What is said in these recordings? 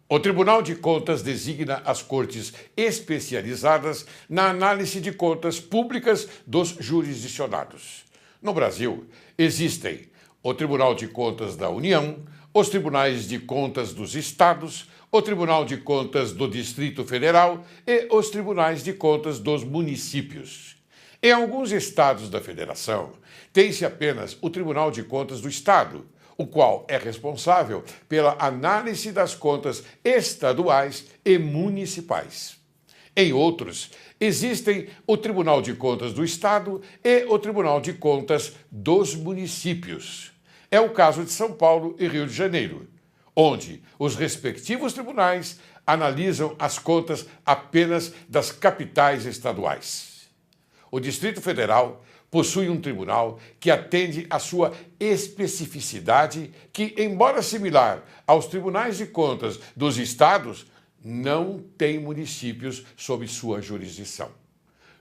O Tribunal de Contas designa as cortes especializadas na análise de contas públicas dos jurisdicionados. No Brasil, existem o Tribunal de Contas da União, os Tribunais de Contas dos Estados, o Tribunal de Contas do Distrito Federal e os Tribunais de Contas dos municípios. Em alguns estados da Federação, tem-se apenas o Tribunal de Contas do Estado, o qual é responsável pela análise das contas estaduais e municipais. Em outros, existem o Tribunal de Contas do Estado e o Tribunal de Contas dos municípios. É o caso de São Paulo e Rio de Janeiro, onde os respectivos tribunais analisam as contas apenas das capitais estaduais. O Distrito Federal possui um tribunal que atende à sua especificidade, que, embora similar aos tribunais de contas dos estados, não tem municípios sob sua jurisdição.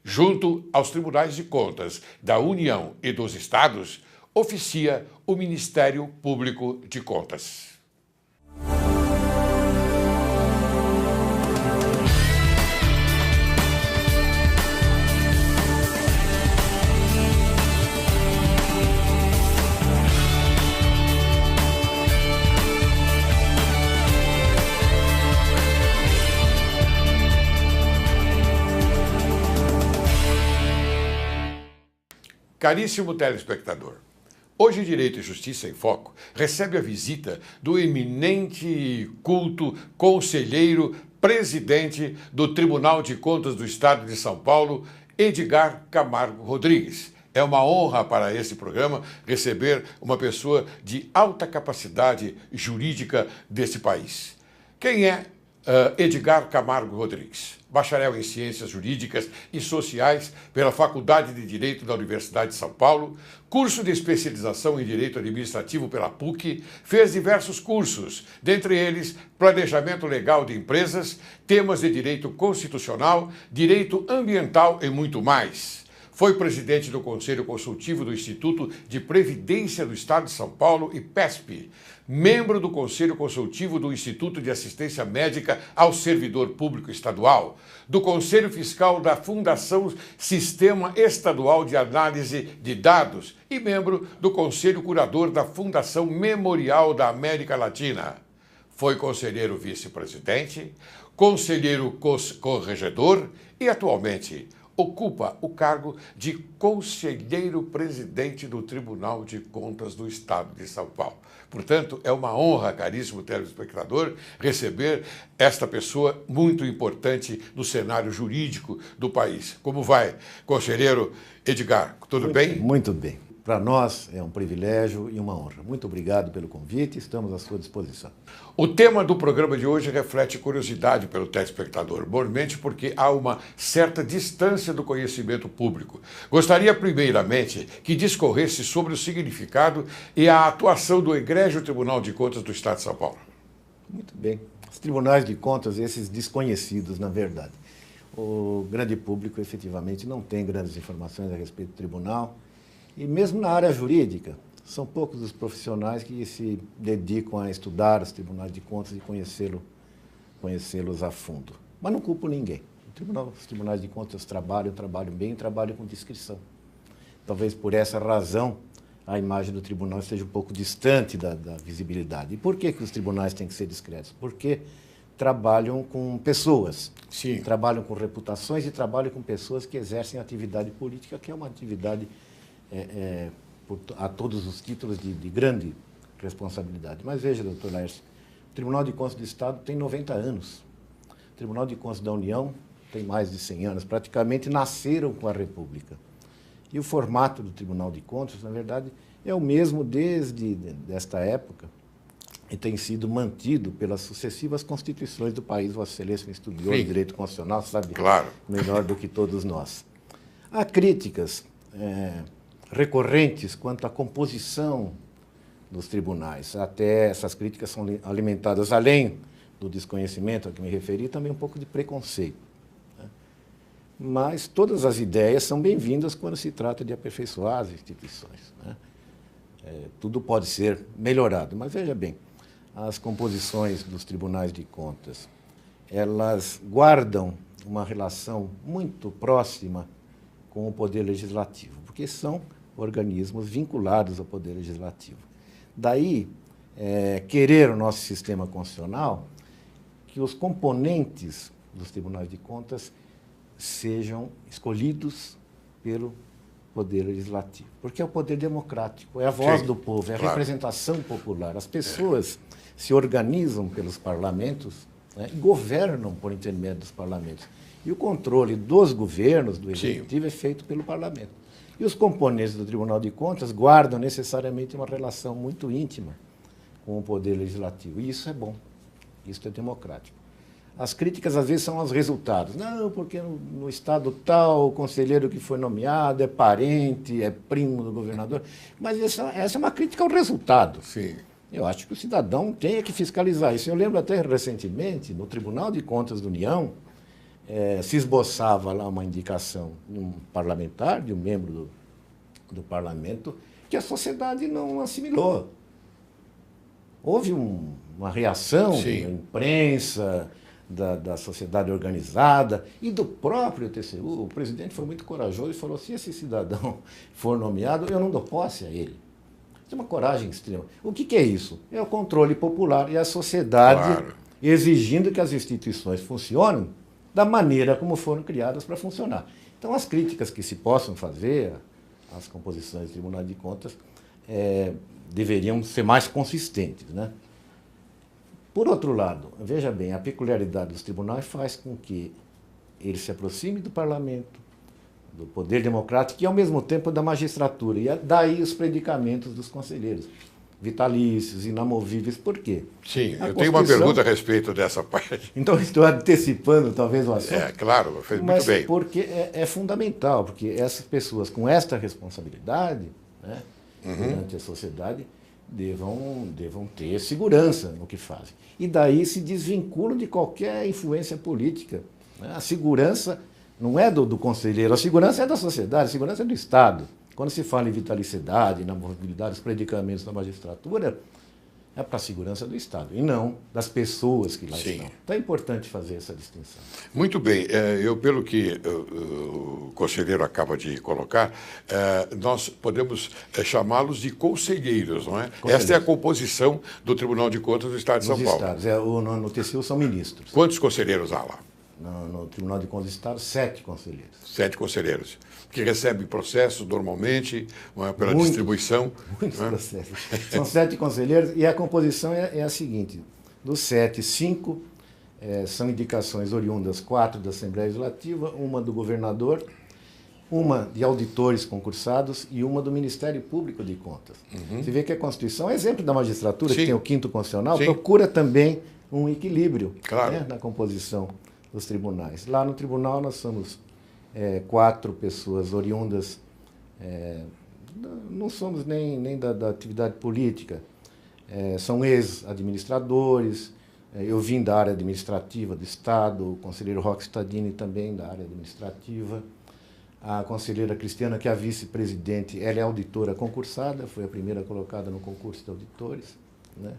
Junto aos tribunais de contas da União e dos estados, oficia o Ministério Público de Contas. Caríssimo telespectador, hoje Direito e Justiça em Foco recebe a visita do eminente culto conselheiro presidente do Tribunal de Contas do Estado de São Paulo, Edgar Camargo Rodrigues. É uma honra para esse programa receber uma pessoa de alta capacidade jurídica desse país. Quem é Edgar Camargo Rodrigues? Bacharel em Ciências Jurídicas e Sociais pela Faculdade de Direito da Universidade de São Paulo, curso de especialização em Direito Administrativo pela PUC, fez diversos cursos, dentre eles Planejamento Legal de Empresas, temas de Direito Constitucional, Direito Ambiental e muito mais. Foi presidente do Conselho Consultivo do Instituto de Previdência do Estado de São Paulo e PESP, membro do Conselho Consultivo do Instituto de Assistência Médica ao Servidor Público Estadual, do Conselho Fiscal da Fundação Sistema Estadual de Análise de Dados e membro do Conselho Curador da Fundação Memorial da América Latina. Foi conselheiro vice-presidente, conselheiro corregedor e, atualmente, ocupa o cargo de conselheiro-presidente do Tribunal de Contas do Estado de São Paulo. Portanto, é uma honra, caríssimo telespectador, receber esta pessoa muito importante no cenário jurídico do país. Como vai, conselheiro Edgar? Tudo bem? Muito bem. Para nós é um privilégio e uma honra. Muito obrigado pelo convite, estamos à sua disposição. O tema do programa de hoje reflete curiosidade pelo telespectador, mormente porque há uma certa distância do conhecimento público. Gostaria, primeiramente, que discorresse sobre o significado e a atuação do Egrégio Tribunal de Contas do Estado de São Paulo. Muito bem. Os tribunais de contas, esses desconhecidos, na verdade. O grande público, efetivamente, não tem grandes informações a respeito do tribunal. E mesmo na área jurídica, são poucos os profissionais que se dedicam a estudar os tribunais de contas e conhecê-los a fundo. Mas não culpo ninguém. Os tribunais de contas trabalham bem, trabalham com discrição. Talvez por essa razão a imagem do tribunal esteja um pouco distante da visibilidade. E por que os tribunais têm que ser discretos? Porque trabalham com pessoas, Sim. Trabalham com reputações e trabalham com pessoas que exercem atividade política, que é uma atividade a todos os títulos de grande responsabilidade. Mas veja, doutor Laércio, o Tribunal de Contas do Estado tem 90 anos. O Tribunal de Contas da União tem mais de 100 anos. Praticamente nasceram com a República. E o formato do Tribunal de Contas, na verdade, é o mesmo desde esta época e tem sido mantido pelas sucessivas constituições do país. Vossa Excelência estudou o direito constitucional, sabe Claro. Melhor do que todos nós. Há críticas recorrentes quanto à composição dos tribunais. Até essas críticas são alimentadas, além do desconhecimento a que me referi, também um pouco de preconceito. Né? Mas todas as ideias são bem-vindas quando se trata de aperfeiçoar as instituições. Né? Tudo pode ser melhorado, mas veja bem, as composições dos tribunais de contas, elas guardam uma relação muito próxima com o Poder Legislativo, porque são organismos vinculados ao Poder Legislativo. Daí, querer o nosso sistema constitucional que os componentes dos tribunais de contas sejam escolhidos pelo Poder Legislativo, porque é o poder democrático, é a voz do povo, é a representação popular. As pessoas se organizam pelos parlamentos, né, e governam por intermédio dos parlamentos. E o controle dos governos, do Executivo, é feito pelo parlamento. E os componentes do Tribunal de Contas guardam necessariamente uma relação muito íntima com o Poder Legislativo. E isso é bom, isso é democrático. As críticas, às vezes, são aos resultados. Não, porque no estado tal, o conselheiro que foi nomeado é parente, é primo do governador. Mas essa é uma crítica ao resultado. Sim. Eu acho que o cidadão tem que fiscalizar isso. Eu lembro até recentemente, no Tribunal de Contas da União, se esboçava lá uma indicação de um parlamentar, de um membro do parlamento, que a sociedade não assimilou. Houve uma reação da imprensa, da sociedade organizada e do próprio TCU. O presidente foi muito corajoso e falou: se esse cidadão for nomeado, eu não dou posse a ele. Isso é uma coragem extrema. O que é isso? É o controle popular e a sociedade exigindo que as instituições funcionem da maneira como foram criadas para funcionar. Então, as críticas que se possam fazer às composições do Tribunal de Contas deveriam ser mais consistentes, né? Por outro lado, veja bem, a peculiaridade dos tribunais faz com que ele se aproxime do parlamento, do poder democrático e, ao mesmo tempo, da magistratura. E daí os predicamentos dos conselheiros, vitalícios, inamovíveis. Por quê? Sim, eu tenho uma pergunta a respeito dessa parte. Então, estou antecipando talvez o assunto. Claro, fez muito bem. Porque é fundamental, porque essas pessoas com esta responsabilidade, né, perante a sociedade, devam ter segurança no que fazem. E daí se desvinculam de qualquer influência política, né? A segurança não é do conselheiro, a segurança é da sociedade, a segurança é do Estado. Quando se fala em vitaliciedade, na mobilidade, os predicamentos da magistratura, é para a segurança do Estado, e não das pessoas que lá estão. Então é importante fazer essa distinção. Muito bem. Pelo que o conselheiro acaba de colocar, nós podemos chamá-los de conselheiros, não é? Esta é a composição do Tribunal de Contas do Estado de São Paulo. Estados. No TCU são ministros. Quantos conselheiros há lá? No Tribunal de Contas do Estado, 7 conselheiros. 7 conselheiros, que recebem processos normalmente, pela distribuição. Muitos processos. São 7 conselheiros e a composição é a seguinte: dos 7, 5 são indicações oriundas, 4 da Assembleia Legislativa, uma do governador, uma de auditores concursados e uma do Ministério Público de Contas. Você vê que a Constituição é exemplo da magistratura, que tem o 5º constitucional, procura também um equilíbrio, né, na composição dos tribunais. Lá no tribunal nós somos 4 pessoas oriundas, não somos nem da atividade política, são ex-administradores, eu vim da área administrativa do Estado, o conselheiro Roque Stadini também da área administrativa, a conselheira Cristiana, que é a vice-presidente, ela é auditora concursada, foi a primeira colocada no concurso de auditores, né?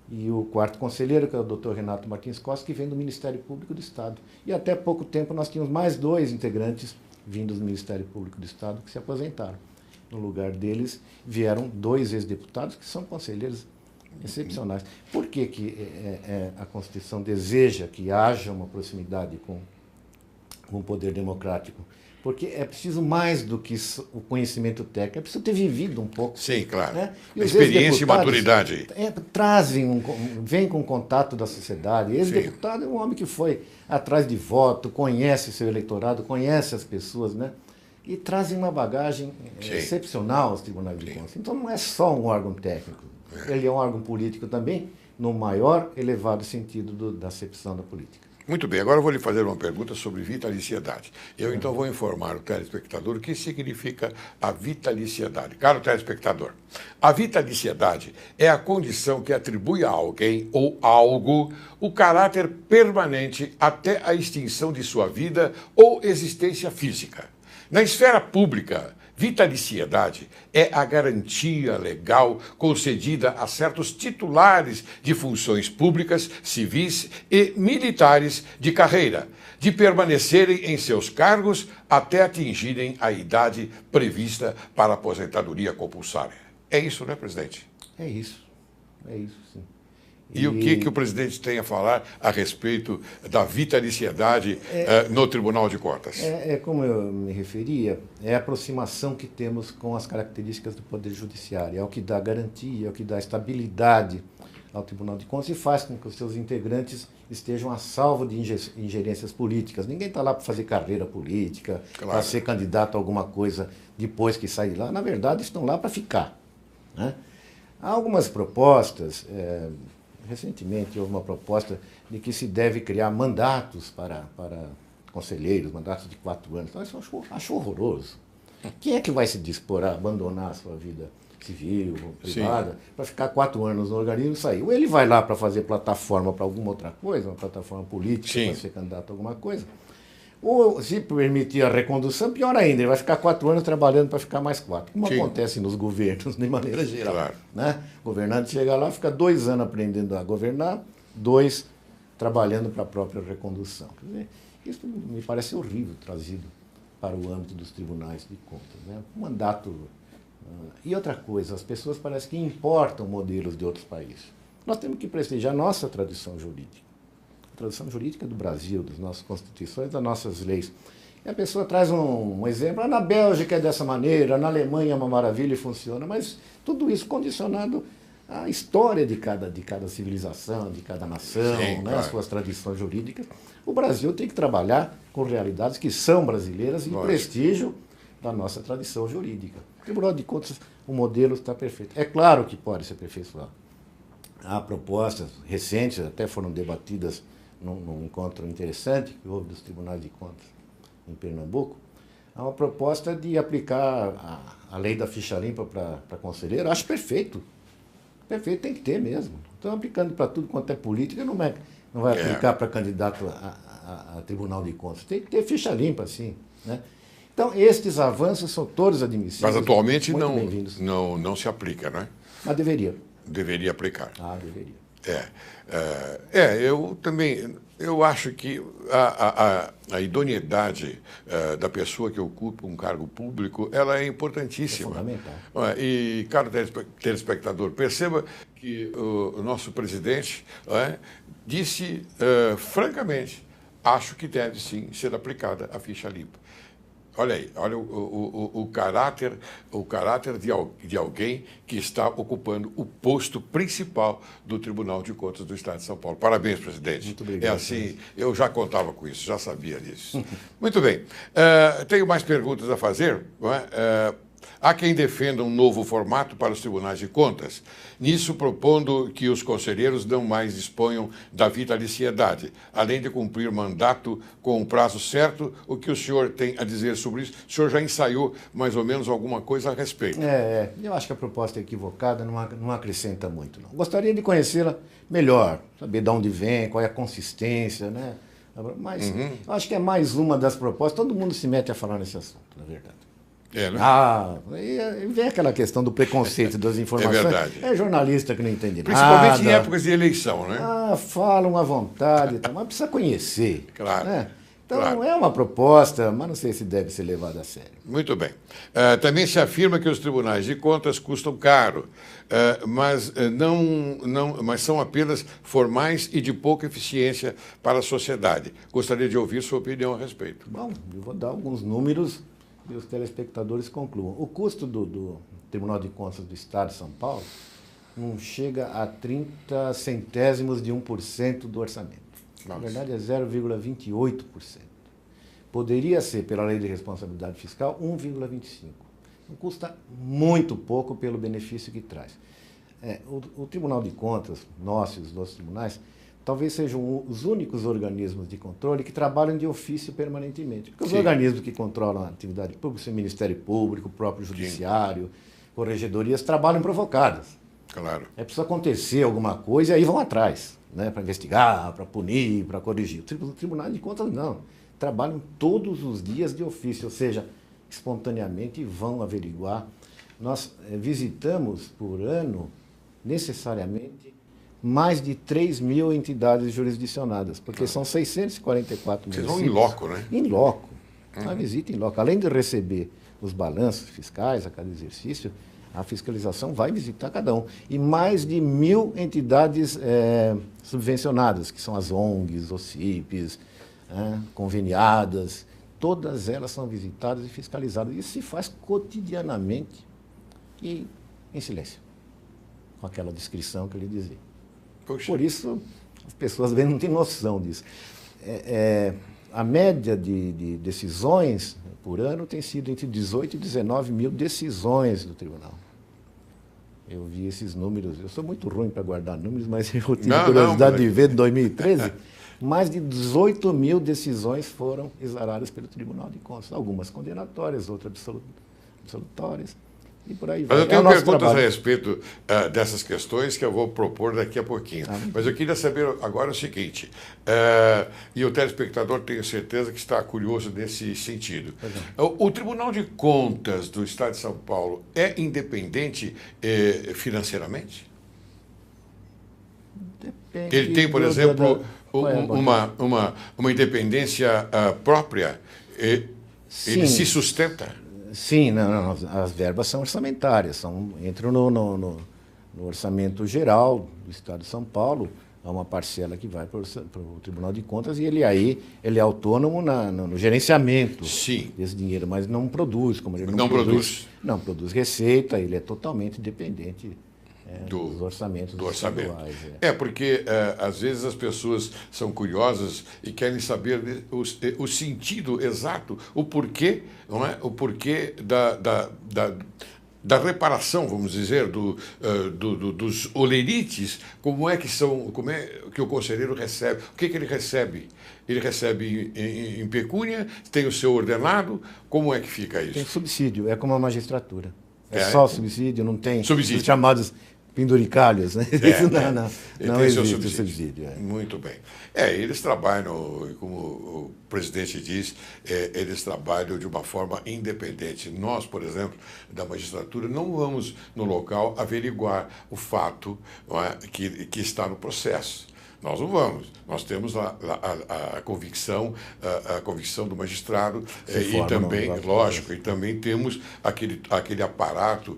E o 4º conselheiro, que é o Dr. Renato Martins Costa, que vem do Ministério Público do Estado. E até pouco tempo nós tínhamos mais 2 integrantes vindos do Ministério Público do Estado que se aposentaram. No lugar deles vieram 2 ex-deputados que são conselheiros excepcionais. Por que a Constituição deseja que haja uma proximidade com o poder democrático? Porque é preciso mais do que o conhecimento técnico, é preciso ter vivido um pouco. Sim, claro. Né? Experiência e maturidade. Vem com contato da sociedade. Ex-deputado é um homem que foi atrás de voto, conhece seu eleitorado, conhece as pessoas, né? E trazem uma bagagem excepcional aos tribunais de contas. Então não é só um órgão técnico, ele é um órgão político também, no maior elevado sentido da acepção da política. Muito bem, agora eu vou lhe fazer uma pergunta sobre vitaliciedade. Eu então vou informar o telespectador o que significa a vitaliciedade. Caro telespectador, a vitaliciedade é a condição que atribui a alguém ou algo o caráter permanente até a extinção de sua vida ou existência física. Na esfera pública, Vitaliciedade é a garantia legal concedida a certos titulares de funções públicas, civis e militares de carreira, de permanecerem em seus cargos até atingirem a idade prevista para a aposentadoria compulsória. É isso, né, presidente? É isso sim. E o que o presidente tem a falar a respeito da vitaliciedade no Tribunal de Contas? Como eu me referia, é a aproximação que temos com as características do Poder Judiciário. É o que dá garantia, é o que dá estabilidade ao Tribunal de Contas e faz com que os seus integrantes estejam a salvo de ingerências políticas. Ninguém está lá para fazer carreira política, claro, para ser candidato a alguma coisa depois que sai de lá. Na verdade, estão lá para ficar, né? Há algumas propostas... Recentemente houve uma proposta de que se deve criar mandatos para conselheiros, mandatos de 4 anos. Então, isso eu acho horroroso. Quem é que vai se dispor a abandonar a sua vida civil, privada, para ficar 4 anos no organismo e sair? Ou ele vai lá para fazer plataforma para alguma outra coisa, uma plataforma política, para ser candidato a alguma coisa, ou se permitir a recondução, pior ainda, ele vai ficar 4 anos trabalhando para ficar mais 4, como acontece nos governos, de maneira geral. Claro. Né? O governante chega lá, fica 2 anos aprendendo a governar, 2 trabalhando para a própria recondução. Quer dizer, isso me parece horrível trazido para o âmbito dos tribunais de contas. Né? Um mandato... E outra coisa, as pessoas parecem que importam modelos de outros países. Nós temos que prestigiar a nossa tradição jurídica. A tradição jurídica do Brasil, das nossas constituições, das nossas leis. E a pessoa traz um exemplo, na Bélgica é dessa maneira, na Alemanha é uma maravilha e funciona, mas tudo isso condicionado à história de cada civilização, de cada nação, Sim, né, claro, as suas tradições jurídicas. O Brasil tem que trabalhar com realidades que são brasileiras e prestígio da nossa tradição jurídica. O Tribunal de Contas, o modelo está perfeito. É claro que pode ser aperfeiçoado. Há propostas recentes, até foram debatidas num encontro interessante que houve dos tribunais de contas em Pernambuco. Há uma proposta de aplicar a lei da ficha limpa para conselheiro. Acho perfeito. Perfeito, tem que ter mesmo. Estão aplicando para tudo quanto é política, não vai aplicar para candidato a Tribunal de Contas. Tem que ter ficha limpa, sim, né? Então, estes avanços são todos admissíveis. Mas atualmente não se aplica, não é? Mas deveria. Deveria aplicar. Deveria. Eu também, eu acho que a idoneidade da pessoa que ocupa um cargo público, ela é importantíssima. É fundamental. E, caro telespectador, perceba que o nosso presidente disse francamente, acho que deve sim ser aplicada a ficha limpa. Olha aí, olha o caráter de alguém que está ocupando o posto principal do Tribunal de Contas do Estado de São Paulo. Parabéns, presidente. Muito obrigado. É assim, eu já contava com isso, já sabia disso. Muito bem. Tenho mais perguntas a fazer, não é? Há quem defenda um novo formato para os tribunais de contas, nisso propondo que os conselheiros não mais disponham da vitaliciedade, além de cumprir mandato com um prazo certo. O que o senhor tem a dizer sobre isso? O senhor já ensaiou mais ou menos alguma coisa a respeito? Eu acho que a proposta é equivocada, não acrescenta muito, não. Gostaria de conhecê-la melhor, saber de onde vem, qual é a consistência, né? Mas eu acho que é mais uma das propostas, todo mundo se mete a falar nesse assunto, na verdade. E vem aquela questão do preconceito das informações. É verdade. É jornalista que não entende Principalmente nada. em épocas de eleição, né? Falam à vontade, mas precisa conhecer. Claro. Né? Então, claro, é uma proposta, mas não sei se deve ser levada a sério. Muito bem. Também se afirma que os tribunais de contas custam caro, mas são apenas formais e de pouca eficiência para a sociedade. Gostaria de ouvir sua opinião a respeito. Bom, eu vou dar alguns números e os telespectadores concluam. O custo do Tribunal de Contas do Estado de São Paulo não chega a 30 centésimos de 1% do orçamento. Nossa. Na verdade, é 0,28%. Poderia ser, pela Lei de Responsabilidade Fiscal, 1,25%. Não custa muito pouco pelo benefício que traz. O Tribunal de Contas, nós e os nossos tribunais, talvez sejam os únicos organismos de controle que trabalham de ofício permanentemente. Porque os organismos que controlam a atividade pública, o Ministério Público, o próprio Judiciário, corregedorias, trabalham provocadas. Claro. É preciso acontecer alguma coisa e aí vão atrás, né, para investigar, para punir, para corrigir. O Tribunal de Contas não. Trabalham todos os dias de ofício, ou seja, espontaneamente e vão averiguar. Nós visitamos por ano, necessariamente, mais de 3 mil entidades jurisdicionadas, porque são 644 Vocês municípios. vão em loco, né? Em loco. Uma visita em loco. Além de receber os balanços fiscais a cada exercício, a fiscalização vai visitar cada um. E mais de 1.000 entidades subvencionadas, que são as ONGs, OCIPs, conveniadas, todas elas são visitadas e fiscalizadas. Isso se faz cotidianamente e em silêncio, com aquela descrição que eu lhe dizia. Poxa. Por isso, as pessoas bem não têm noção disso. A média de decisões por ano tem sido entre 18 e 19 mil decisões do tribunal. Eu vi esses números, eu sou muito ruim para guardar números, mas eu tive curiosidade de ver, em 2013, mais de 18 mil decisões foram exaradas pelo Tribunal de Contas. Algumas condenatórias, outras absolutórias. E por aí vai. Mas eu tenho perguntas a respeito dessas questões que eu vou propor daqui a pouquinho. Mas eu queria saber agora o seguinte, e o telespectador tenho certeza que está curioso nesse sentido. O Tribunal de Contas do Estado de São Paulo é independente financeiramente? Depende. Ele tem, por exemplo, uma independência própria? Ele se sustenta? Sim, não, as verbas são orçamentárias, entram no orçamento geral do Estado de São Paulo, há uma parcela que vai para o Tribunal de Contas e ele é autônomo no gerenciamento desse dinheiro, mas não produz, como ele não produz receita, ele é totalmente dependente dos orçamentos estaduais. Porque às vezes as pessoas são curiosas e querem saber o sentido exato, o porquê, não é? O porquê da reparação, vamos dizer, dos olerites, como é que o conselheiro recebe, o que ele recebe? Ele recebe em pecúnia, tem o seu ordenado, como é que fica isso? Tem subsídio, é como a magistratura. Só subsídio, não tem subsídio. Os chamados penduricalhos, né? Isso não existe subsídio. Muito bem. Eles trabalham, como o presidente diz, eles trabalham de uma forma independente. Nós, por exemplo, da magistratura, não vamos no local averiguar o fato, não é, que está no processo. Nós não vamos. Nós temos a convicção do magistrado e também, lógico, e também temos aquele aparato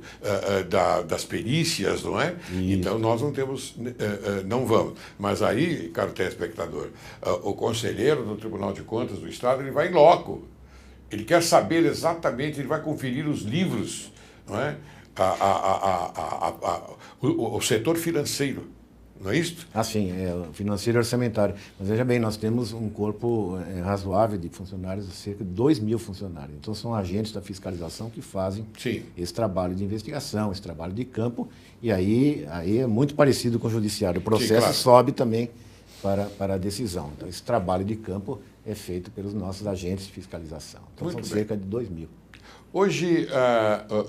das perícias, não é? Isso. Então nós não vamos. Mas aí, caro telespectador, o conselheiro do Tribunal de Contas do Estado, ele vai em loco. Ele quer saber exatamente, ele vai conferir os livros, não é? O setor financeiro. Não é isso? Sim, financeiro e orçamentário. Mas veja bem, nós temos um corpo razoável de funcionários, cerca de 2 mil funcionários. Então são agentes da fiscalização que fazem esse trabalho de investigação, esse trabalho de campo, e aí é muito parecido com o judiciário. O processo sobe também para a decisão. Então esse trabalho de campo é feito pelos nossos agentes de fiscalização. Então são cerca de 2 mil. Hoje,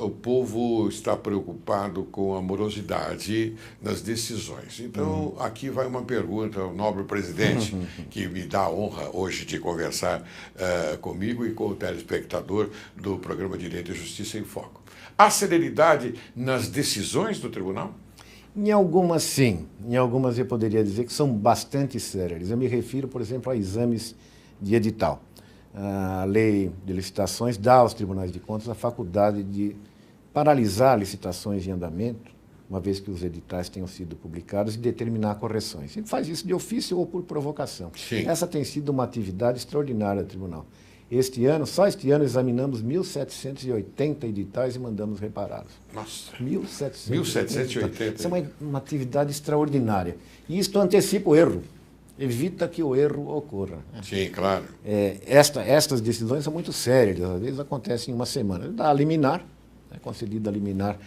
o povo está preocupado com a morosidade nas decisões. Então, aqui vai uma pergunta ao nobre presidente, que me dá a honra hoje de conversar comigo e com o telespectador do programa Direito e Justiça em Foco. Há celeridade nas decisões do tribunal? Em algumas, sim. Em algumas, eu poderia dizer que são bastante céleres. Eu me refiro, por exemplo, a exames de edital. A lei de licitações dá aos tribunais de contas a faculdade de paralisar licitações em andamento, uma vez que os editais tenham sido publicados, e determinar correções. Ele faz isso de ofício ou por provocação. Essa tem sido uma atividade extraordinária do tribunal. Só este ano, examinamos 1.780 editais e mandamos repará-los. Nossa! 1.780. Isso é uma atividade extraordinária. E isto antecipa o erro. Evita que o erro ocorra. Sim, claro. Estas decisões são muito sérias, às vezes acontecem em uma semana. Dá a liminar, é concedida a liminar,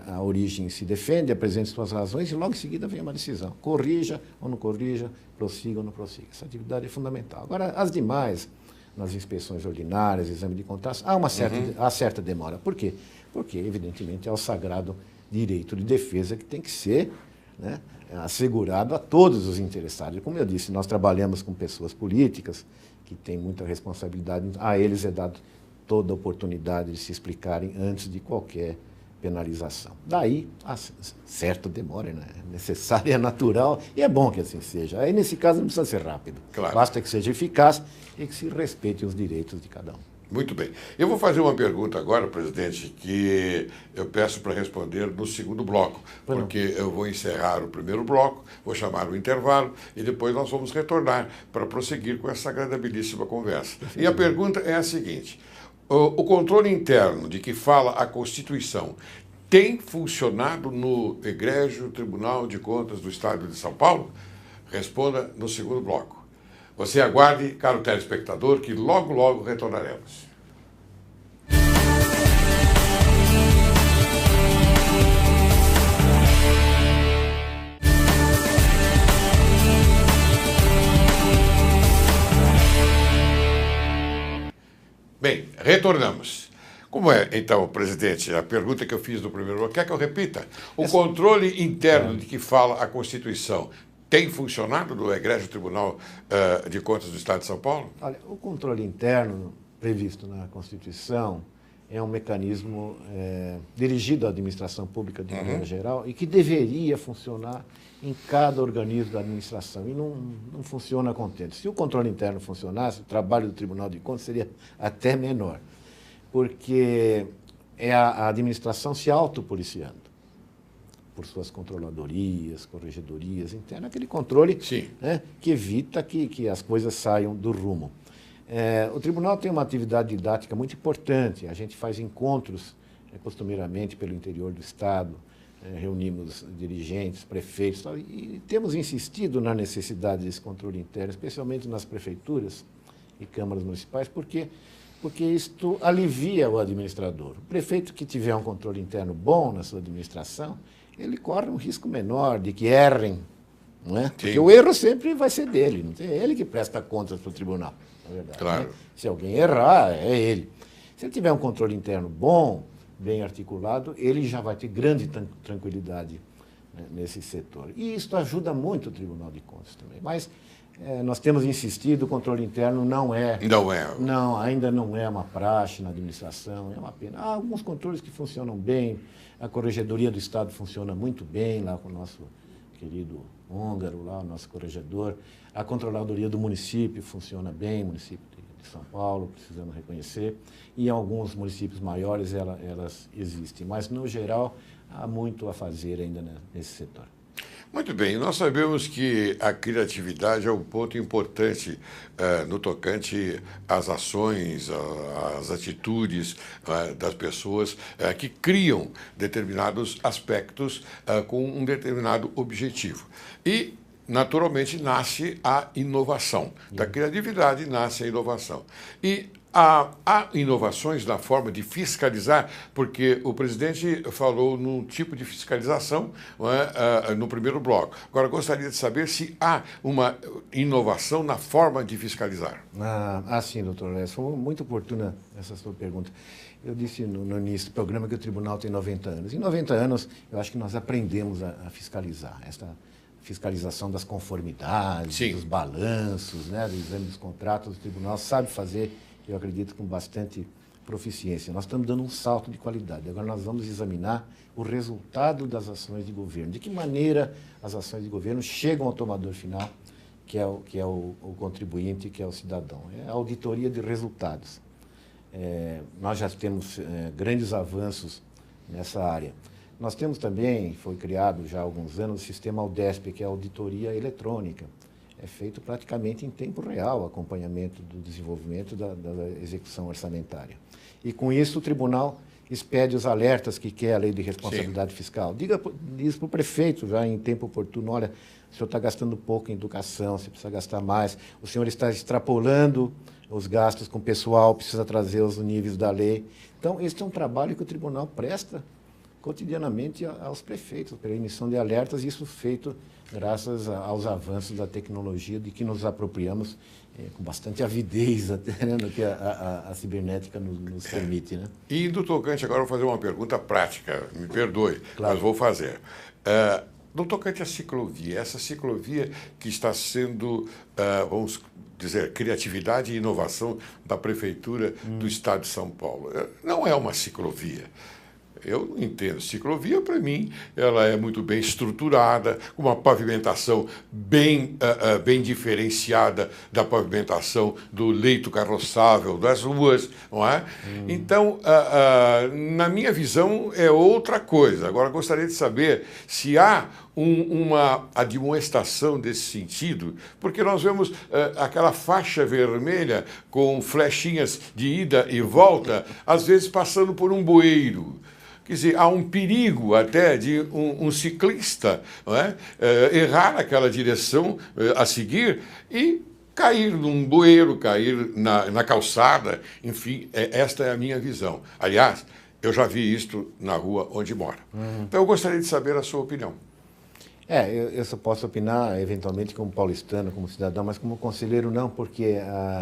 a origem se defende, apresenta suas razões e logo em seguida vem uma decisão. Corrija ou não corrija, prossiga ou não prossiga. Essa atividade é fundamental. Agora, as demais, nas inspeções ordinárias, exame de contratos, há certa demora. Por quê? Porque, evidentemente, é o sagrado direito de defesa que tem que ser, né, assegurado a todos os interessados. Como eu disse, nós trabalhamos com pessoas políticas que têm muita responsabilidade, a eles é dado toda a oportunidade de se explicarem antes de qualquer penalização. Daí, a certa demora, né? É necessária, é natural e é bom que assim seja. Aí, nesse caso, não precisa ser rápido. Claro. Basta que seja eficaz e que se respeitem os direitos de cada um. Muito bem. Eu vou fazer uma pergunta agora, presidente, que eu peço para responder no segundo bloco, porque eu vou encerrar o primeiro bloco, vou chamar o intervalo e depois nós vamos retornar para prosseguir com essa agradabilíssima conversa. E a pergunta é a seguinte: o controle interno de que fala a Constituição tem funcionado no egrégio Tribunal de Contas do Estado de São Paulo? Responda no segundo bloco. Você aguarde, caro telespectador, que logo, logo retornaremos. Bem, retornamos. Como é, então, presidente, a pergunta que eu fiz no primeiro bloco, quer que eu repita? O controle interno de que fala a Constituição tem funcionado no egrégio Tribunal de Contas do Estado de São Paulo? Olha, o controle interno previsto na Constituição é um mecanismo dirigido à administração pública de maneira geral e que deveria funcionar em cada organismo da administração e não funciona contente. Se o controle interno funcionasse, o trabalho do Tribunal de Contas seria até menor, porque é a administração se autopoliciando por suas controladorias, corregedorias internas, aquele controle, né, que evita que as coisas saiam do rumo. O tribunal tem uma atividade didática muito importante. A gente faz encontros costumeiramente pelo interior do Estado, reunimos dirigentes, prefeitos, e temos insistido na necessidade desse controle interno, especialmente nas prefeituras e câmaras municipais, porque isto alivia o administrador. O prefeito que tiver um controle interno bom na sua administração, ele corre um risco menor de que errem, não é? Porque o erro sempre vai ser dele, não é ele que presta contas para o tribunal, na verdade. Claro. Né? Se alguém errar, é ele. Se ele tiver um controle interno bom, bem articulado, ele já vai ter grande tranquilidade, né, nesse setor. E isso ajuda muito o Tribunal de Contas também. Mas nós temos insistido, o controle interno ainda não é uma praxe na administração, é uma pena. Há alguns controles que funcionam bem, a Corregedoria do Estado funciona muito bem, lá com o nosso querido húngaro, lá, o nosso corregedor. A Controladoria do município funciona bem, município de São Paulo, precisamos reconhecer. E em alguns municípios maiores elas existem, mas, no geral, há muito a fazer ainda nesse setor. Muito bem, nós sabemos que a criatividade é um ponto importante no tocante às ações, às atitudes das pessoas que criam determinados aspectos com um determinado objetivo. E, naturalmente, nasce a inovação. Da criatividade nasce a inovação. E há inovações na forma de fiscalizar, porque o presidente falou num tipo de fiscalização, não é, no primeiro bloco. Agora, gostaria de saber se há uma inovação na forma de fiscalizar. Sim, doutor Léo. Foi muito oportuna essa sua pergunta. Eu disse no início do programa que o tribunal tem 90 anos. Em 90 anos, eu acho que nós aprendemos a fiscalizar. Esta fiscalização das conformidades, dos balanços, né, do exame dos contratos, o tribunal sabe fazer, eu acredito, com bastante proficiência. Nós estamos dando um salto de qualidade. Agora nós vamos examinar o resultado das ações de governo. De que maneira as ações de governo chegam ao tomador final, que é o contribuinte, que é o cidadão. É a auditoria de resultados. Nós já temos grandes avanços nessa área. Nós temos também, foi criado já há alguns anos, o sistema Aldesp, que é a auditoria eletrônica. É feito praticamente em tempo real o acompanhamento do desenvolvimento da execução orçamentária. E com isso o tribunal expede os alertas que quer a lei de responsabilidade fiscal. Diz para o prefeito já em tempo oportuno: olha, o senhor está gastando pouco em educação, você precisa gastar mais, o senhor está extrapolando os gastos com o pessoal, precisa trazer os níveis da lei. Então, esse é um trabalho que o tribunal presta cotidianamente aos prefeitos, pela emissão de alertas, isso feito graças aos avanços da tecnologia, de que nos apropriamos com bastante avidez, até, né, no que a cibernética nos permite. Né? E, do tocante, agora eu vou fazer uma pergunta prática, me perdoe, mas vou fazer. no tocante à ciclovia, essa ciclovia que está sendo, vamos dizer, criatividade e inovação da Prefeitura do Estado de São Paulo, não é uma ciclovia. Eu não entendo. Ciclovia, para mim, ela é muito bem estruturada, com uma pavimentação bem diferenciada da pavimentação do leito carroçável das ruas, não é? Então, na minha visão, é outra coisa. Agora, gostaria de saber se há uma admoestação desse sentido, porque nós vemos aquela faixa vermelha com flechinhas de ida e volta, às vezes passando por um bueiro. Quer dizer, há um perigo até de um ciclista, não é? Errar aquela direção a seguir e cair num bueiro, cair na calçada, enfim, esta é a minha visão. Aliás, eu já vi isto na rua onde moro. Então eu gostaria de saber a sua opinião. Eu só posso opinar, eventualmente, como paulistano, como cidadão, mas como conselheiro não, porque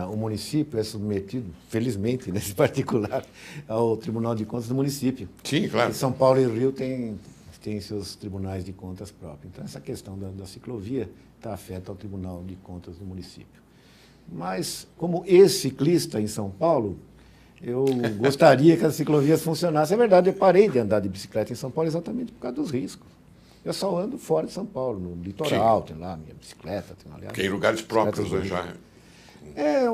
o município é submetido, felizmente, nesse particular, ao Tribunal de Contas do município. Sim, claro. E São Paulo e Rio têm seus tribunais de contas próprios. Então, essa questão da ciclovia está afeta ao Tribunal de Contas do município. Mas, como ex-ciclista em São Paulo, eu gostaria que as ciclovias funcionassem. É verdade, eu parei de andar de bicicleta em São Paulo exatamente por causa dos riscos. Eu só ando fora de São Paulo, no litoral, tem lá minha bicicleta, tem aliás. Tem lugares próprios, né, já.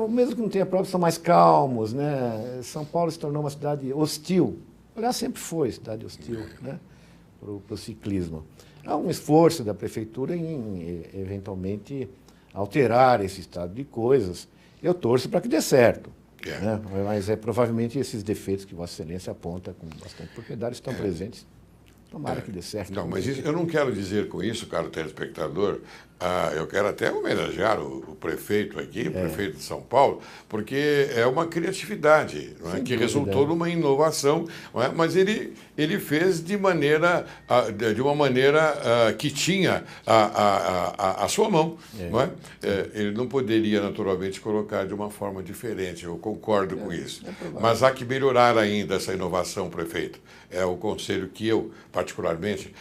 Mesmo que não tenha próprios, são mais calmos, né? São Paulo se tornou uma cidade hostil. Aliás, sempre foi cidade hostil, né? Para o ciclismo. Há um esforço da prefeitura em, eventualmente, alterar esse estado de coisas. Eu torço para que dê certo. Né? Mas provavelmente esses defeitos que Vossa Excelência aponta com bastante propriedade estão presentes. Tomara que dê certo. Não, mas eu não quero dizer com isso, caro telespectador, eu quero até homenagear o prefeito aqui, o prefeito de São Paulo, porque é uma criatividade, não é? Que resultou numa inovação, não é? Mas ele fez de uma maneira que tinha a sua mão. Não é? Ele não poderia, naturalmente, colocar de uma forma diferente, eu concordo com isso. Mas há que melhorar ainda essa inovação, prefeito. É o conselho que eu, particularmente,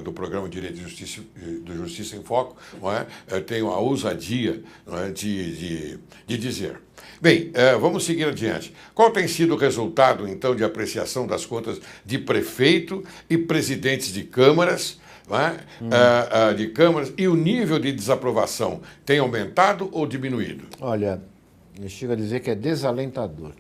do programa Direito e Justiça em Foco, não é? Tenho a ousadia, não é? de dizer. Bem, vamos seguir adiante. Qual tem sido o resultado, então, de apreciação das contas de prefeito e presidentes de câmaras, não é? De câmaras, e o nível de desaprovação tem aumentado ou diminuído? Olha, eu chego a dizer que é desalentador.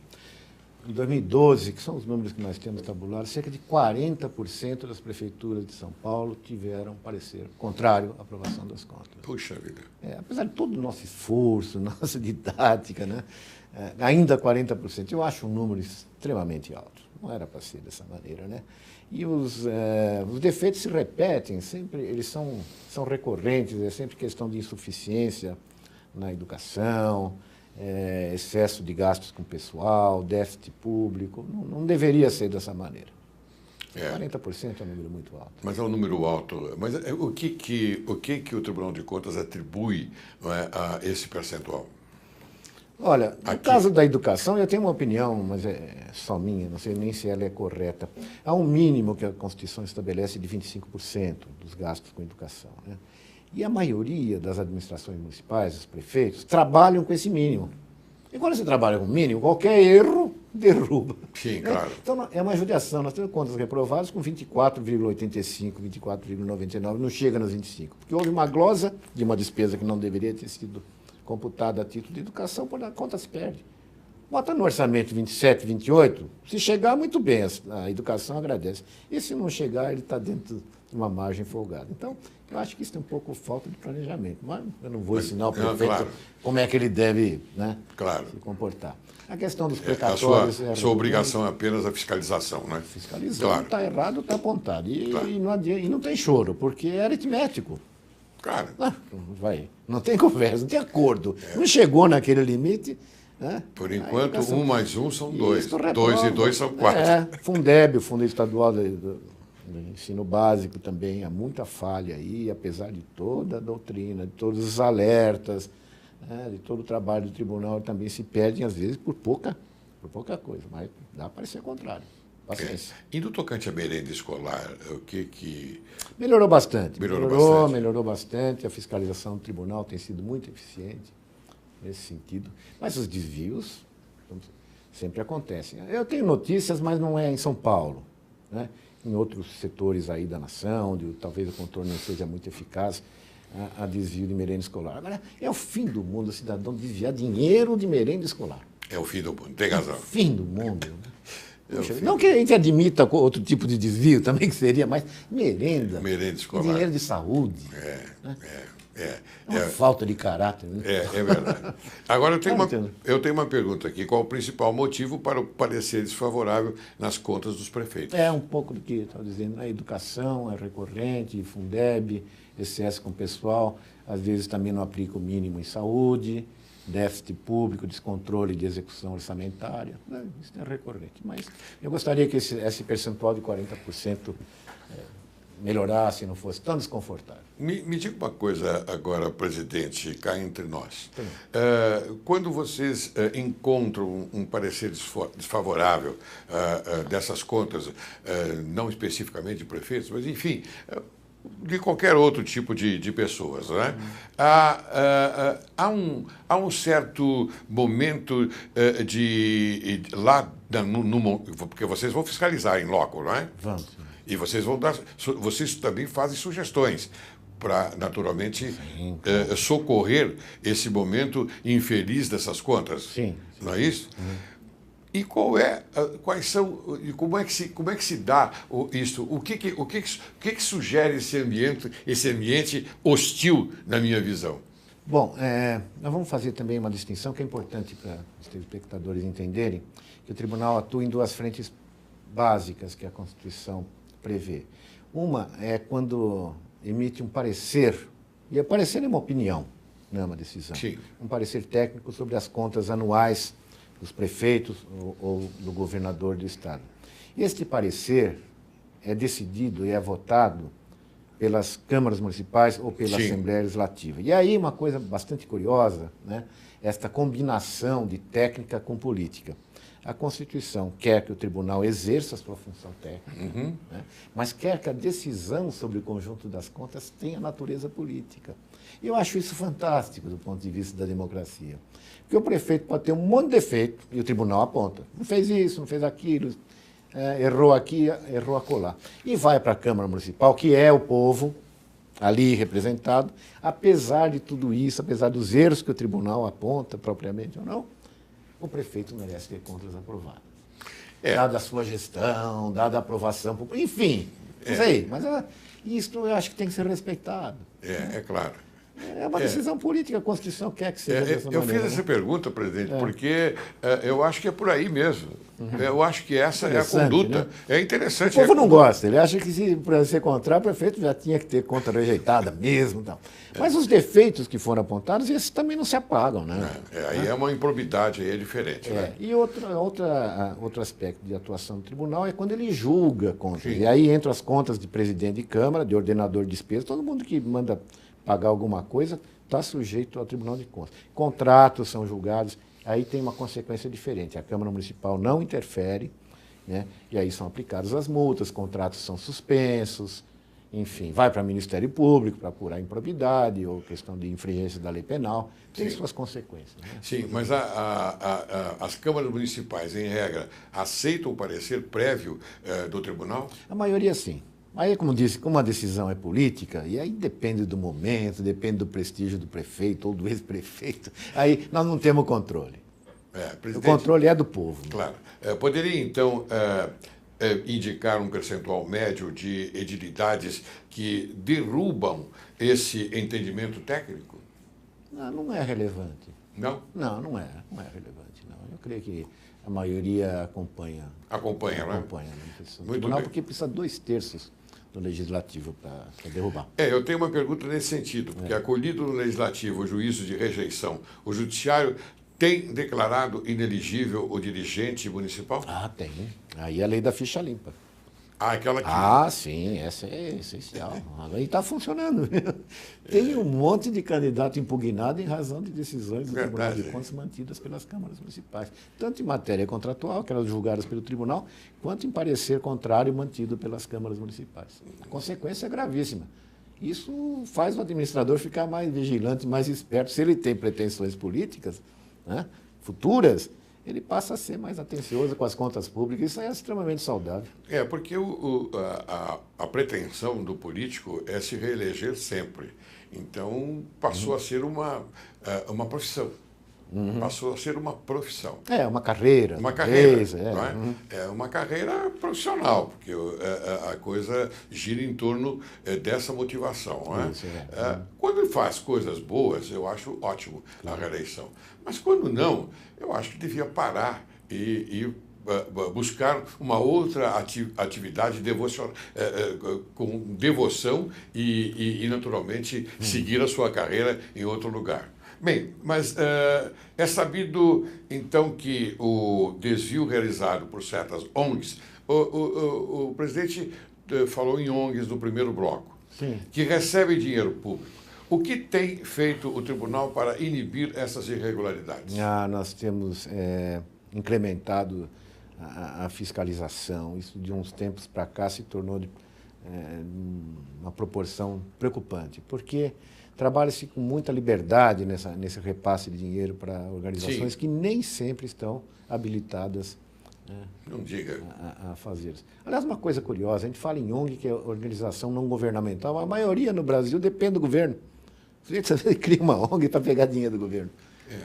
Em 2012, que são os números que nós temos tabulados, cerca de 40% das prefeituras de São Paulo tiveram parecer contrário à aprovação das contas. Puxa vida. Apesar de todo o nosso esforço, nossa didática, né? Ainda 40%. Eu acho um número extremamente alto. Não era para ser dessa maneira, né? E os defeitos se repetem, sempre, eles são recorrentes, é sempre questão de insuficiência na educação, excesso de gastos com pessoal, déficit público. Não deveria ser dessa maneira. 40% é um número muito alto. Mas é um número alto. Mas o que o Tribunal de Contas atribui, não é, a esse percentual? Olha, no caso da educação, eu tenho uma opinião, mas é só minha, não sei nem se ela é correta. Há um mínimo que a Constituição estabelece de 25% dos gastos com educação, né? E a maioria das administrações municipais, os prefeitos, trabalham com esse mínimo. E quando você trabalha com o mínimo, qualquer erro derruba. Sim, claro. Então, é uma judiação. Nós temos contas reprovadas com 24,85, 24,99, não chega nos 25. Porque houve uma glosa de uma despesa que não deveria ter sido computada a título de educação, quando a conta se perde. Bota no orçamento 27, 28, se chegar, muito bem, a educação agradece. E se não chegar, ele está dentro de uma margem folgada. Então, eu acho que isso tem um pouco falta de planejamento. Mas eu não vou ensinar o prefeito como é que ele deve, né, se comportar. A questão dos precatórios... A sua obrigação é apenas a fiscalização, né? Fiscalizar, está errado, está apontado. E não tem choro, porque é aritmético. Claro. Não tem conversa, não tem acordo. Não chegou naquele limite... Por enquanto, 1 mais 1 são 2. 2 e 2 são 4. Fundeb, o Fundo Estadual do Ensino Básico também, há muita falha aí, apesar de toda a doutrina, de todos os alertas, de todo o trabalho do tribunal, também se perdem, às vezes, por pouca coisa, mas dá para ser contrário. Paciência. E no tocante à merenda escolar, o que... Melhorou bastante. Melhorou Melhorou bastante. A fiscalização do tribunal tem sido muito eficiente nesse sentido. Mas os desvios sempre acontecem. Eu tenho notícias, mas não é em São Paulo, né? Em outros setores aí da nação, onde talvez o controle não seja muito eficaz, a desvio de merenda escolar. Agora, é o fim do mundo o cidadão desviar dinheiro de merenda escolar. É o fim do mundo, tem razão. É o fim do mundo. Puxa, não que a gente admita outro tipo de desvio também, que seria, mas merenda escolar. Dinheiro de saúde. É uma falta de caráter. Né? É verdade. Agora, eu tenho uma pergunta aqui. Qual o principal motivo para o parecer desfavorável nas contas dos prefeitos? É um pouco do que eu estava dizendo. A educação é recorrente, Fundeb, excesso com o pessoal, às vezes também não aplica o mínimo em saúde, déficit público, descontrole de execução orçamentária. Isso é recorrente. Mas eu gostaria que esse percentual de 40% melhorasse, não fosse tão desconfortável. Me diga uma coisa agora, presidente, cá entre nós. Quando vocês encontram um parecer desfavorável dessas contas, não especificamente de prefeitos, mas, enfim, de qualquer outro tipo de pessoas, né? Há um certo momento lá, porque vocês vão fiscalizar em loco, não é? Vamos. E vocês também fazem sugestões para, naturalmente, socorrer esse momento infeliz dessas contas. Sim. Não é isso? E quais são, e como é que se dá isso? O que sugere esse ambiente hostil, na minha visão? Bom, nós vamos fazer também uma distinção que é importante para os telespectadores entenderem, que o tribunal atua em duas frentes básicas que a Constituição prevê. Uma é quando emite um parecer, e o parecer é uma opinião, não é uma decisão. Sim. Um parecer técnico sobre as contas anuais dos prefeitos ou do governador do Estado. Este parecer é decidido e é votado pelas câmaras municipais ou pela Sim. Assembleia Legislativa. E aí uma coisa bastante curiosa, né? Esta combinação de técnica com política. A Constituição quer que o tribunal exerça a sua função técnica, né? Mas quer que a decisão sobre o conjunto das contas tenha natureza política. E eu acho isso fantástico do ponto de vista da democracia. Porque o prefeito pode ter um monte de defeito e o tribunal aponta. Não fez isso, não fez aquilo, errou aqui, errou acolá. E vai para a Câmara Municipal, que é o povo ali representado, apesar de tudo isso, apesar dos erros que o tribunal aponta, propriamente ou não, o prefeito merece ter contas aprovadas. Dada a sua gestão, dada a aprovação, enfim, não sei, mas isso eu acho que tem que ser respeitado. É claro. É uma decisão política, a Constituição quer que seja dessa maneira. Eu fiz essa pergunta, presidente, porque eu acho que é por aí mesmo. Eu acho que essa é a conduta. Né? É interessante. O povo não gosta, ele acha que para ser contrário, o prefeito já tinha que ter conta rejeitada mesmo. Tal. Mas os defeitos que foram apontados, esses também não se apagam. Né? Aí é uma improbidade, aí é diferente. Né? E outro aspecto de atuação do tribunal é quando ele julga contas. Sim. E aí entram as contas de presidente de Câmara, de ordenador de despesas, todo mundo que manda pagar alguma coisa está sujeito ao Tribunal de Contas. Contratos são julgados, aí tem uma consequência diferente. A Câmara Municipal não interfere, né? E aí são aplicadas as multas, contratos são suspensos, enfim, vai para o Ministério Público para apurar improbidade ou questão de infringência da lei penal, tem suas consequências. Né? Sim, mas as câmaras municipais, em regra, aceitam o parecer prévio do tribunal? A maioria sim. Aí, como disse, como a decisão é política, e aí depende do momento, depende do prestígio do prefeito ou do ex-prefeito, aí nós não temos controle. O controle é do povo. Claro. Poderia, então, indicar um percentual médio de edilidades que derrubam esse entendimento técnico? Não é relevante. Não? Não é relevante, não. Eu creio que a maioria acompanha. Acompanha, né? Acompanha, no tribunal, porque precisa 2/3 do Legislativo para derrubar. Eu tenho uma pergunta nesse sentido, porque acolhido no Legislativo o juízo de rejeição, o Judiciário tem declarado inelegível o dirigente municipal? Tem. Aí é a lei da ficha limpa. Ah, aquela que... Ah, sim, essa é essencial. E está funcionando. Tem um monte de candidato impugnado em razão de decisões do Tribunal de Contas mantidas pelas câmaras municipais. Tanto em matéria contratual, aquelas julgadas pelo tribunal, quanto em parecer contrário mantido pelas câmaras municipais. A consequência é gravíssima. Isso faz o administrador ficar mais vigilante, mais esperto. Se ele tem pretensões políticas, né, futuras, ele passa a ser mais atencioso com as contas públicas. Isso é extremamente saudável. Porque a pretensão do político é se reeleger sempre. Então, passou a ser uma profissão. Passou a ser uma profissão. É, uma carreira. Uma carreira, não é? É uma carreira profissional, porque a coisa gira em torno dessa motivação. Não é? Isso, Quando ele faz coisas boas, eu acho ótimo a reeleição. Mas quando não, eu acho que devia parar e buscar uma outra atividade com devoção e naturalmente, seguir a sua carreira em outro lugar. Bem, mas é sabido, então, que o desvio realizado por certas ONGs, o presidente falou em ONGs no primeiro bloco, Sim. que recebem dinheiro público. O que tem feito o tribunal para inibir essas irregularidades? Nós temos incrementado a fiscalização. Isso, de uns tempos para cá, se tornou uma proporção preocupante, porque trabalha-se com muita liberdade nesse repasse de dinheiro para organizações Sim. que nem sempre estão habilitadas não diga. A fazer isso. Aliás, uma coisa curiosa, a gente fala em ONG, que é organização não governamental, a maioria no Brasil depende do governo. Você cria uma ONG para pegar dinheiro do governo.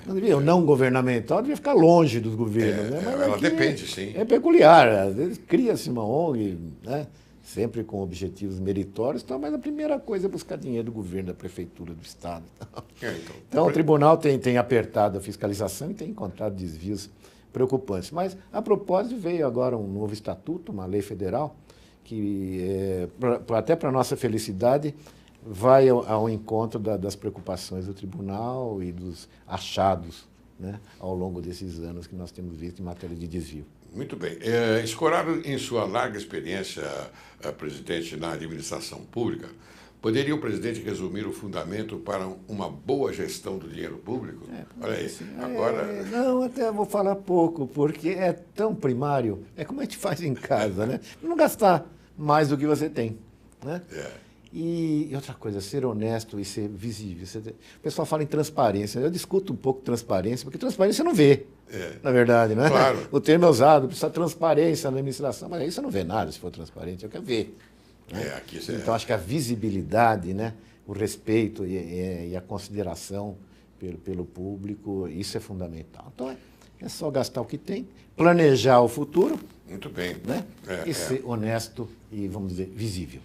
O não governamental devia ficar longe dos governos. Né? Mas ela depende, sim. É peculiar. Às vezes cria-se uma ONG, né? Sempre com objetivos meritórios, mas a primeira coisa é buscar dinheiro do governo, da prefeitura, do Estado. Então o tribunal tem apertado a fiscalização e tem encontrado desvios preocupantes. Mas, a propósito, veio agora um novo estatuto, uma lei federal, que, até para nossa felicidade, vai ao encontro das preocupações do tribunal e dos achados, né, ao longo desses anos que nós temos visto em matéria de desvio. Muito bem. Escorado em sua larga experiência, presidente, na administração pública, poderia o presidente resumir o fundamento para uma boa gestão do dinheiro público? Olha aí, agora... Não, até vou falar pouco, porque é tão primário, é como a gente faz em casa, né? Não gastar mais do que você tem, né? E outra coisa, ser honesto e ser visível. O pessoal fala em transparência. Eu discuto um pouco transparência, porque transparência você não vê, na verdade, né? Claro. O termo é usado, precisa de transparência na administração, mas aí você não vê nada se for transparente, eu quero ver. Né? Então, acho que a visibilidade, né? O respeito e a consideração pelo público, isso é fundamental. Então, é só gastar o que tem, planejar o futuro. Muito bem. Né? E ser honesto e, vamos dizer, visível.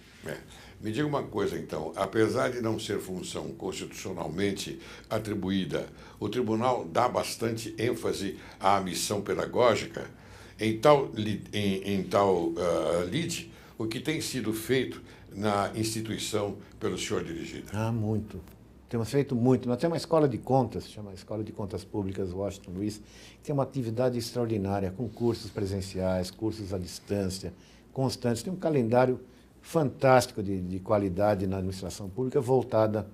Me diga uma coisa, então. Apesar de não ser função constitucionalmente atribuída, o tribunal dá bastante ênfase à missão pedagógica. Em tal lide, o que tem sido feito na instituição pelo senhor dirigido? Muito. Temos feito muito. Nós temos uma escola de contas, chama Escola de Contas Públicas Washington Luiz, que tem uma atividade extraordinária, com cursos presenciais, cursos à distância, constantes. Tem um calendário fantástico de qualidade na administração pública voltada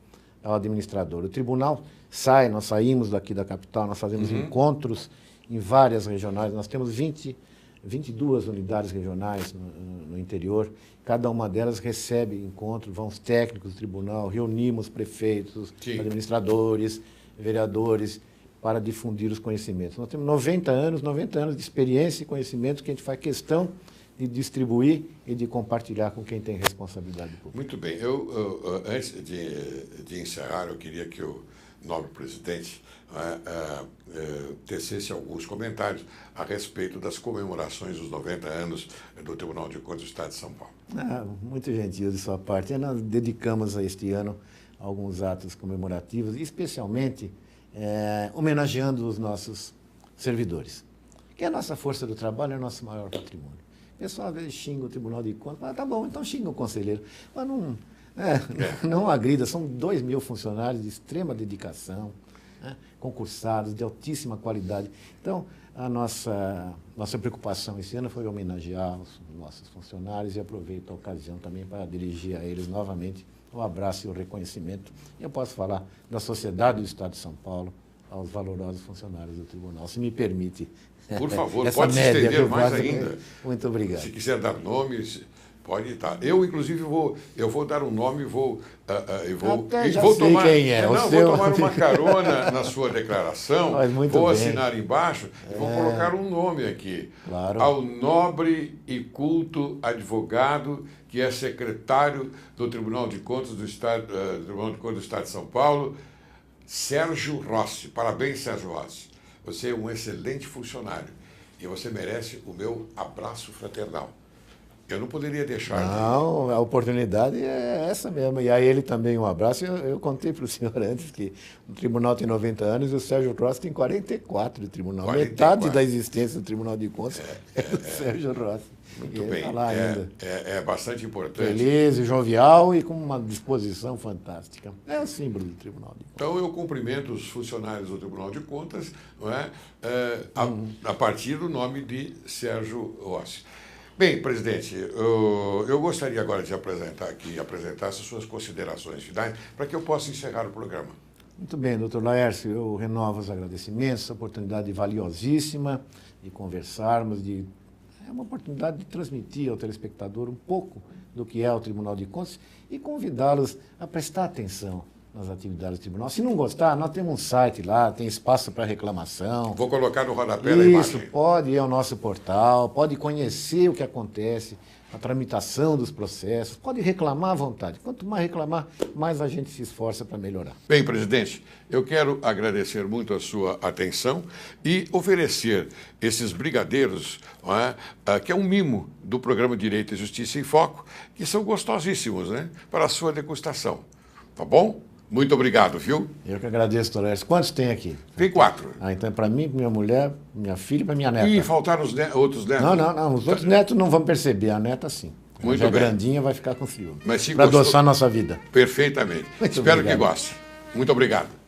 ao administrador. O tribunal nós saímos daqui da capital, nós fazemos encontros em várias regionais, nós temos 22 unidades regionais no interior, cada uma delas recebe encontro, vão os técnicos do tribunal, reunimos prefeitos, administradores, vereadores, para difundir os conhecimentos. Nós temos 90 anos de experiência e conhecimento que a gente faz questão de distribuir e de compartilhar com quem tem responsabilidade pública. Muito bem. Antes de encerrar, eu queria que o nobre presidente tecesse alguns comentários a respeito das comemorações dos 90 anos do Tribunal de Contas do Estado de São Paulo. Muito gentil de sua parte. Nós dedicamos a este ano alguns atos comemorativos, especialmente homenageando os nossos servidores, que é a nossa força do trabalho, é o nosso maior patrimônio. O pessoal às vezes xinga o Tribunal de Contas, tá bom, então xinga o conselheiro. Mas não agrida, são 2.000 funcionários de extrema dedicação, né, concursados, de altíssima qualidade. Então, a nossa preocupação esse ano foi homenagear os nossos funcionários e aproveito a ocasião também para dirigir a eles novamente o abraço e o reconhecimento. E eu posso falar da sociedade do Estado de São Paulo aos valorosos funcionários do Tribunal, se me permite. Por favor, essa pode se média estender que eu mais faço. ainda. Muito obrigado. Se quiser dar nomes, pode estar. Eu, inclusive, vou dar um nome e vou tomar. Quem é. Não, vou tomar uma carona na sua declaração, vou assinar embaixo e vou colocar um nome aqui. Claro. Ao nobre e culto advogado que é secretário do Tribunal de Contas do Estado, do Estado de São Paulo, Sérgio Rossi. Parabéns, Sérgio Rossi. Você é um excelente funcionário e você merece o meu abraço fraternal. Eu não poderia deixar. Não, a oportunidade é essa mesmo. E a ele também um abraço. Eu contei para o senhor antes que o tribunal tem 90 anos e o Sérgio Rossi tem 44 de tribunal. 44. Metade da existência do Tribunal de Contas é do Sérgio Rossi. Muito bem. Tá lá ainda. É bastante importante. Feliz e jovial e com uma disposição fantástica. É o símbolo do Tribunal de Contas. Então, eu cumprimento os funcionários do Tribunal de Contas, não é? A partir do nome de Sérgio Rossi. Bem, presidente, eu gostaria agora de apresentar essas suas considerações finais para que eu possa encerrar o programa. Muito bem, doutor Laércio, eu renovo os agradecimentos, essa oportunidade valiosíssima de conversarmos, é uma oportunidade de transmitir ao telespectador um pouco do que é o Tribunal de Contas e convidá-los a prestar atenção nas atividades do tribunal. Se não gostar, nós temos um site lá, tem espaço para reclamação. Vou colocar no rodapé da imagem. Isso, pode ir ao nosso portal, pode conhecer o que acontece, a tramitação dos processos, pode reclamar à vontade. Quanto mais reclamar, mais a gente se esforça para melhorar. Bem, presidente, eu quero agradecer muito a sua atenção e oferecer esses brigadeiros, não é, que é um mimo do programa Direito e Justiça em Foco, que são gostosíssimos, né, para a sua degustação. Tá bom? Muito obrigado, viu? Eu que agradeço, doutor Laércio. Quantos tem aqui? Tem 4. Então é para mim, para minha mulher, minha filha e para minha neta. E faltaram os outros netos? Não. Os outros netos não vão perceber. A neta, sim. Muito bem. A bem. grandinha vai ficar com ciúme. Mas se para gostou... adoçar a nossa vida. Perfeitamente. Muito Espero obrigado. que goste. Muito obrigado.